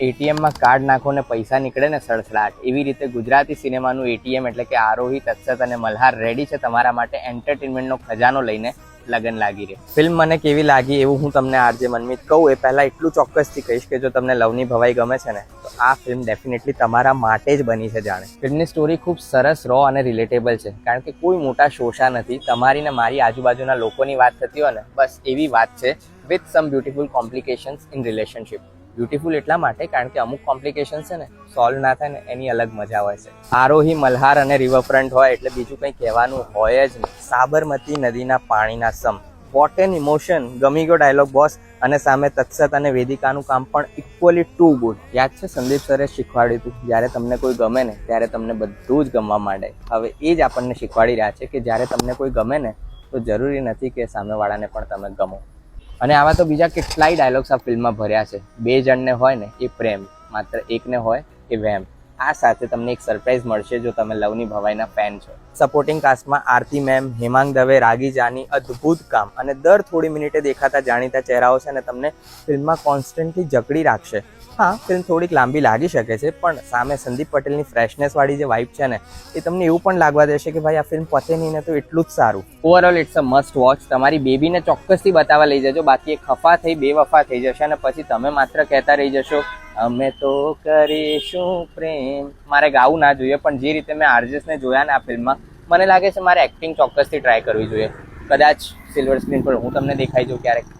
ATM માં card નાખો ને પૈસા નીકળે ને સડસડાટ, એવી રીતે ગુજરાતી સિનેમાનું એટીએમ એટલે કે આરોહી, તત્સત અને મલ્હાર રેડી છે તમારા માટે એન્ટરટેનમેન્ટનો ખજાનો લઈને લગન લાગી રહે. ફિલ્મ મને કેવી લાગી એવું હું તમને આરજે મનમીત કહું એ પહેલા એટલું ચોક્કસથી કહીશ કે જો તમને લવની ભવાઈ ગમે છે ને તો આ ફિલ્મ ડેફિનેટલી તમારા માટે જ બની છે. જાણે ફિલ્મની સ્ટોરી ખૂબ સરસ, રો અને રિલેટેબલ છે, કારણ કે કોઈ મોટા શોષા નથી. તમારી ને મારી આજુબાજુના લોકોની વાત થતી હોય ને બસ એવી વાત છે, with some beautiful complications in relationship. Beautiful એટલા માટે કારણ કે અમુક કોમ્પ્લિકેશન છે ને સોલ્વ ના થાય ને એની અલગ મજા હોય છે. આરોહી, મલ્હાર અને રિવરફ્રન્ટ હોય એટલે બીજું કંઈ કહેવાનું હોય જ નહીં. સાબરમતી નદીના પાણીના સમ, વોટ એન ઇમોશન. ગમી ગયો ડાયલોગ બોસ. અને સામે તત્સત અને વેદિકાનું કામ પણ ઇક્વલી ટુ ગુડ. યાદ છે સંદીપ સરે શીખવાડ્યું હતું, જ્યારે તમને કોઈ ગમે ને ત્યારે તમને બધું જ ગમવા માંડે. હવે એ જ આપણને શીખવાડી રહ્યા છે કે જ્યારે તમને કોઈ ગમે ને તો જરૂરી નથી કે સામેવાળાને પણ તમે ગમો. અને આવા તો બીજા કેટલાય ડાયલોગ્સ આ ફિલ્મમાં ભર્યા છે. બે જણને હોય ને એ પ્રેમ, માત્ર એકને હોય એ વહેમ. આ સાથે તમને એક સરપ્રાઈઝ મળશે જો તમે લવની ભવાઈના ફેન છો. સપોર્ટિંગ કાસ્ટમાં આરતી મેમ, હેમાંગ દવે, રાગી જાની, અદ્ભુત કામ અને દર થોડી મિનિટે દેખાતા જાણીતા ચહેરાઓ છે ને તમને ફિલ્મમાં કોન્સ્ટન્ટલી જકડી રાખશે. હા, ફિલ્મ થોડીક લાંબી લાગી શકે છે પણ સામે સંદીપ પટેલની ફ્રેશનેસ વાળી જે વાઇબ છે ને એ તમને એવું પણ લાગવા દેશે કે ભાઈ આ ફિલ્મ પતે નહીં ને તો એટલું જ સારું. Overall it's a must watch. તમારી બેબીને ચોક્કસથી બતાવવા લઈ જજો, બાકી એ ખફા થઈ બેવફા થઈ જશે અને પછી તમે માત્ર કહેતા રહી જશો અમે તો કરીશું પ્રેમ. મારે ગાવું ના જોઈએ પણ જે રીતે મેં આરજેસને જોયા ને આ ફિલ્મમાં મને લાગે છે મારે એક્ટિંગ ચોક્કસથી ટ્રાય કરવી જોઈએ. કદાચ સિલ્વર સ્ક્રીન પર હું તમને દેખાઈ જાઉં ક્યારેક.